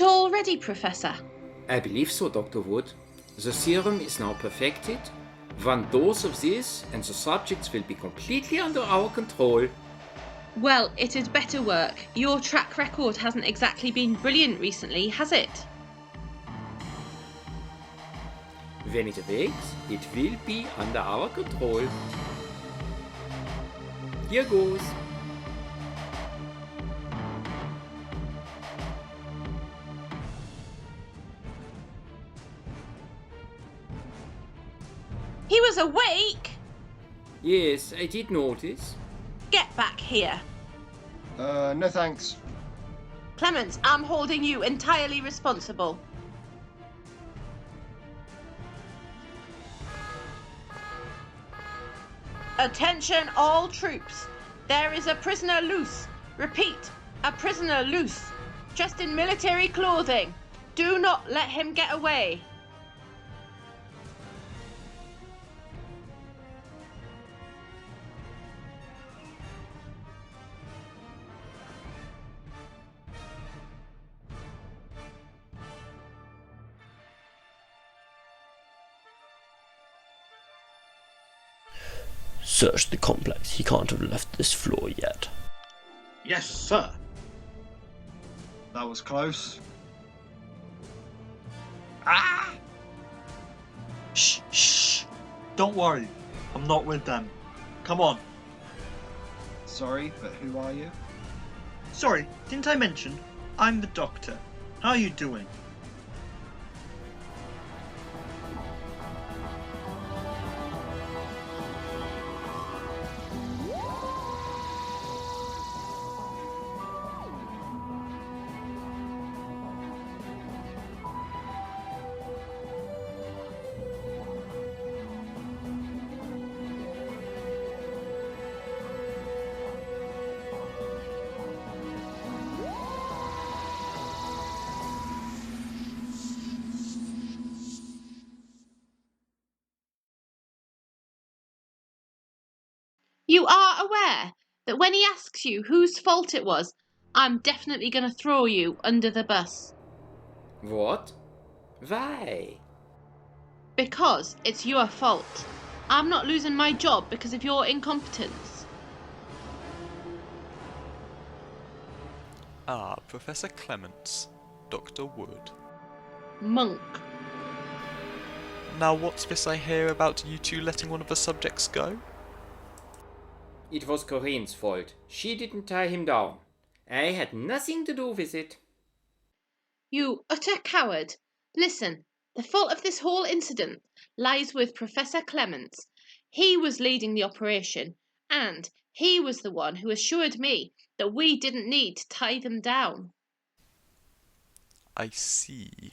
it all ready, Professor? I believe so, Dr. Wood. The serum is now perfected. One dose of this and the subjects will be completely under our control. Well, it had better work. Your track record hasn't exactly been brilliant recently, has it? When it works, it will be under our control. Here goes. He was awake! Yes, I did notice. Get back here. No thanks. Clements, I'm holding you entirely responsible. Attention all troops. There is a prisoner loose. Repeat, a prisoner loose. Dressed in military clothing. Do not let him get away. Search the complex. He can't have left this floor yet. Yes, sir. That was close. Ah! Shh, shh. Don't worry. I'm not with them. Come on. Sorry, but who are you? Sorry, didn't I mention? I'm the doctor. How are you doing? You are aware that when he asks you whose fault it was, I'm definitely going to throw you under the bus. What? Why? Because it's your fault. I'm not losing my job because of your incompetence. Ah, Professor Clements. Dr. Wood. Monk. Now what's this I hear about you two letting one of the subjects go? It was Corinne's fault. She didn't tie him down. I had nothing to do with it. You utter coward. Listen, the fault of this whole incident lies with Professor Clements. He was leading the operation, and he was the one who assured me that we didn't need to tie them down. I see.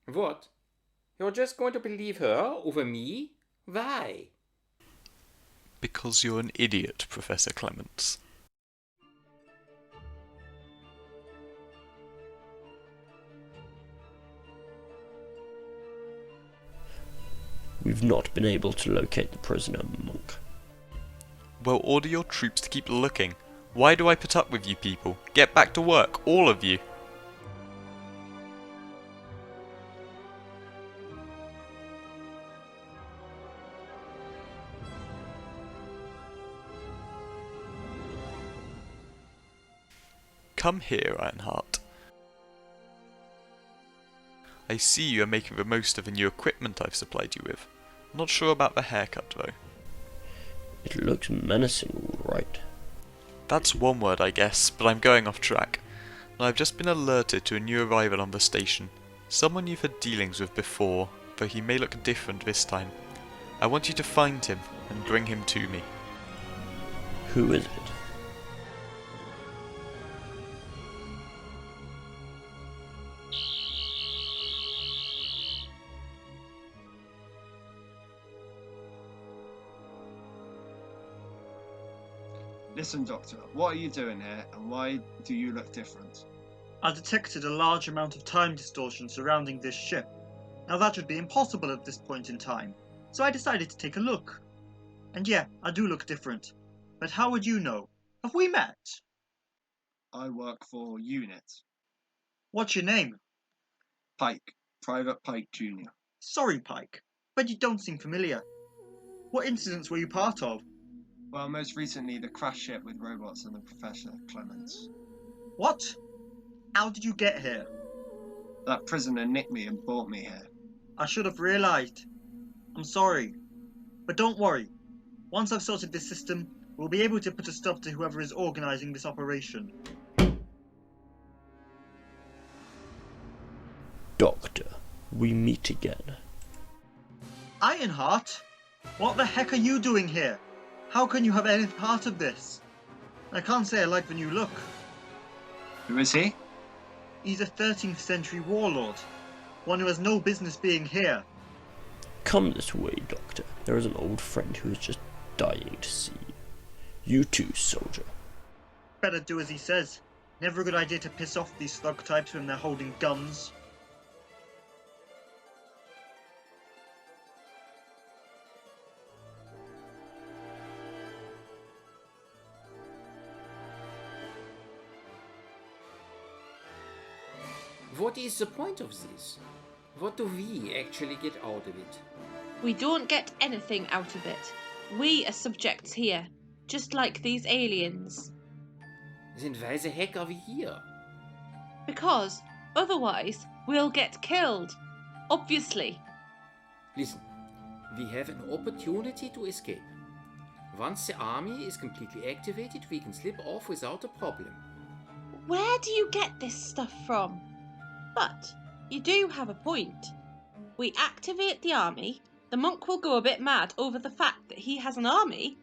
What? You're just going to believe her over me? Why? Because you're an idiot, Professor Clements. We've not been able to locate the prisoner, Monk. Well, order your troops to keep looking. Why do I put up with you people? Get back to work, all of you. Come here, Ironheart. I see you are making the most of the new equipment I've supplied you with. Not sure about the haircut, though. It looks menacing, all right. That's one word, I guess, but I'm going off track. I've just been alerted to a new arrival on the station. Someone you've had dealings with before, though he may look different this time. I want you to find him and bring him to me. Who is it? Listen, Doctor, what are you doing here, and why do you look different? I detected a large amount of time distortion surrounding this ship. Now that would be impossible at this point in time, so I decided to take a look. And yeah, I do look different. But how would you know? Have we met? I work for UNIT. What's your name? Pike. Private Pike Jr. Sorry, Pike, but you don't seem familiar. What incidents were you part of? Well, most recently the crash ship with robots and the Professor Clements. What? How did you get here? That prisoner nicked me and brought me here. I should have realised. I'm sorry. But don't worry. Once I've sorted this system, we'll be able to put a stop to whoever is organising this operation. Doctor, we meet again. Ironheart? What the heck are you doing here? How can you have any part of this? I can't say I like the new look. Who is he? He's a 13th century warlord. One who has no business being here. Come this way, Doctor. There is an old friend who is just dying to see you. You too, soldier. Better do as he says. Never a good idea to piss off these thug types when they're holding guns. What is the point of this? What do we actually get out of it? We don't get anything out of it. We are subjects here, just like these aliens. Then why the heck are we here? Because otherwise we'll get killed. Obviously. Listen, we have an opportunity to escape. Once the army is completely activated, we can slip off without a problem. Where do you get this stuff from? But you do have a point. We activate the army, the monk will go a bit mad over the fact that he has an army,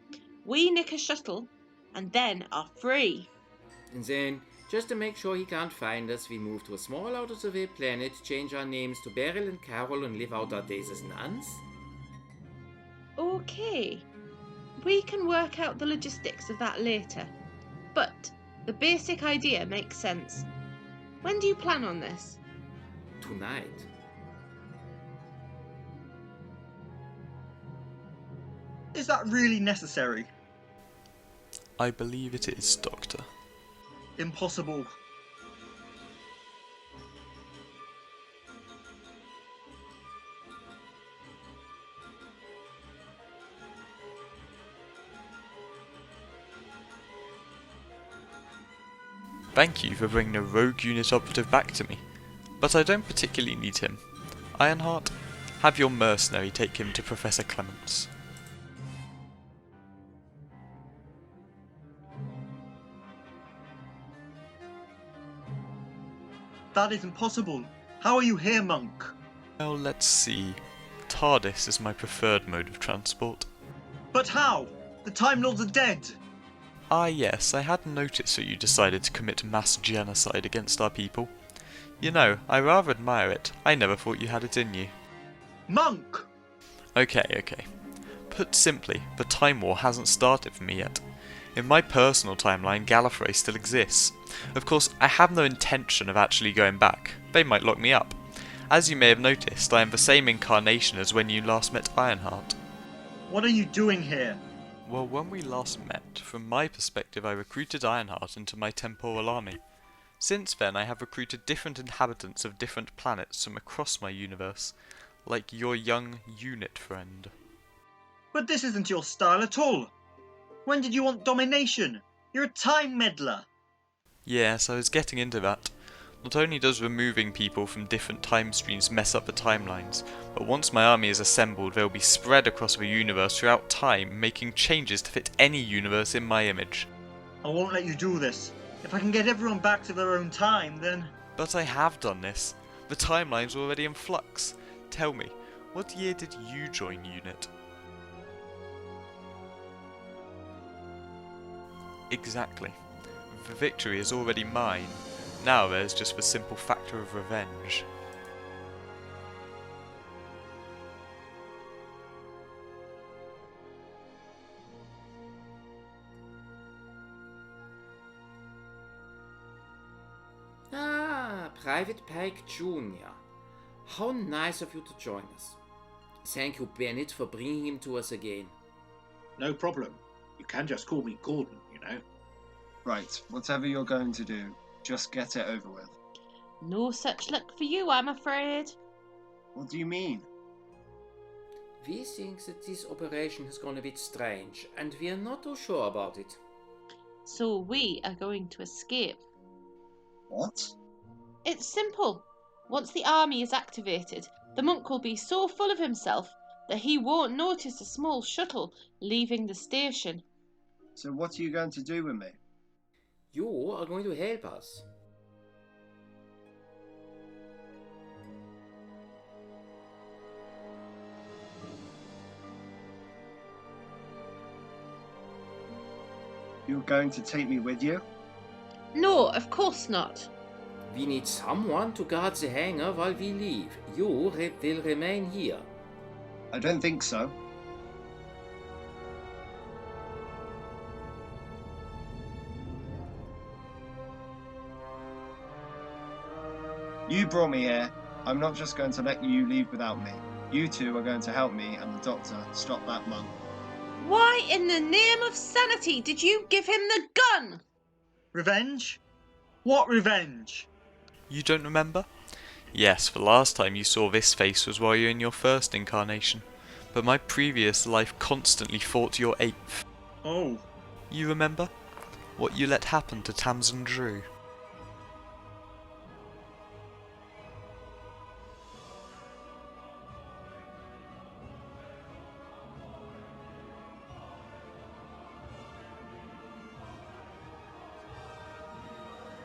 we nick a shuttle, and then are free. And then, just to make sure he can't find us, we move to a small out-of-the-way planet, change our names to Beryl and Carol, and live out our days as nuns? Okay, we can work out the logistics of that later, but the basic idea makes sense. When do you plan on this? Tonight. Is that really necessary? I believe it is, Doctor. Impossible. Thank you for bringing a rogue unit operative back to me, but I don't particularly need him. Ironheart, have your mercenary take him to Professor Clements. That isn't possible. How are you here, Monk? Well, let's see. TARDIS is my preferred mode of transport. But how? The Time Lords are dead! Ah yes, I had noticed that you decided to commit mass genocide against our people. You know, I rather admire it. I never thought you had it in you. Monk! Okay. Put simply, the Time War hasn't started for me yet. In my personal timeline, Gallifrey still exists. Of course, I have no intention of actually going back. They might lock me up. As you may have noticed, I am the same incarnation as when you last met Ironheart. What are you doing here? Well, when we last met, from my perspective I recruited Ironheart into my Temporal Army. Since then I have recruited different inhabitants of different planets from across my universe, like your young unit friend. But this isn't your style at all. When did you want domination? You're a time meddler. Yes, I was getting into that. Not only does removing people from different time streams mess up the timelines, but once my army is assembled, they will be spread across the universe throughout time, making changes to fit any universe in my image. I won't let you do this. If I can get everyone back to their own time, then... But I have done this. The timeline's already in flux. Tell me, what year did you join UNIT? Exactly. The victory is already mine. Now there's just the simple factor of revenge. Ah, Private Pike Jr. How nice of you to join us. Thank you, Bennett, for bringing him to us again. No problem. You can just call me Gordon, you know. Right, whatever you're going to do, just get it over with. No such luck for you, I'm afraid. What do you mean? We think that this operation has gone a bit strange, and we are not too sure about it. So we are going to escape. What? It's simple. Once the army is activated, the monk will be so full of himself that he won't notice a small shuttle leaving the station. So what are you going to do with me? You are going to help us. You're going to take me with you? No, of course not. We need someone to guard the hangar while we leave. You will remain here. I don't think so. You brought me here. I'm not just going to let you leave without me. You two are going to help me and the doctor stop that monk. Why in the name of sanity did you give him the gun? Revenge? What revenge? You don't remember? Yes, the last time you saw this face was while you were in your first incarnation, but my previous life constantly fought your 8th. Oh. You remember? What you let happen to Tamsin Drew?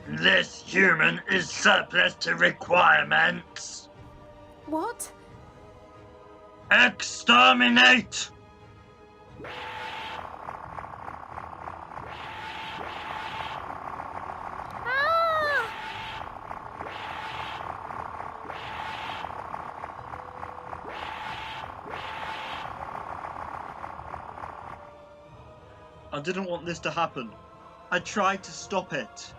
This human is surplus to requirements. What? Exterminate! Ah! I didn't want this to happen. I tried to stop it.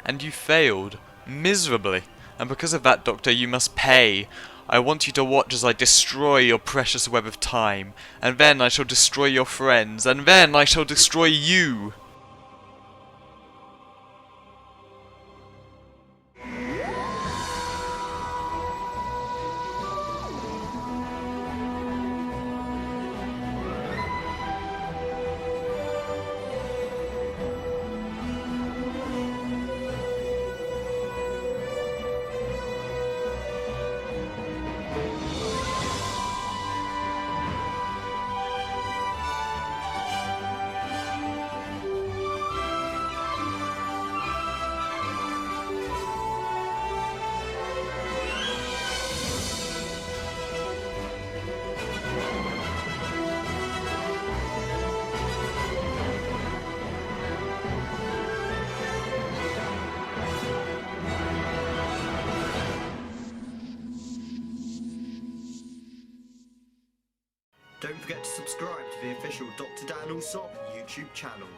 And you failed, miserably, and because of that, Doctor, you must pay. I want you to watch as I destroy your precious web of time, and then I shall destroy your friends, and then I shall destroy you! Don't forget to subscribe to the official Dr. Dan Alsop YouTube channel.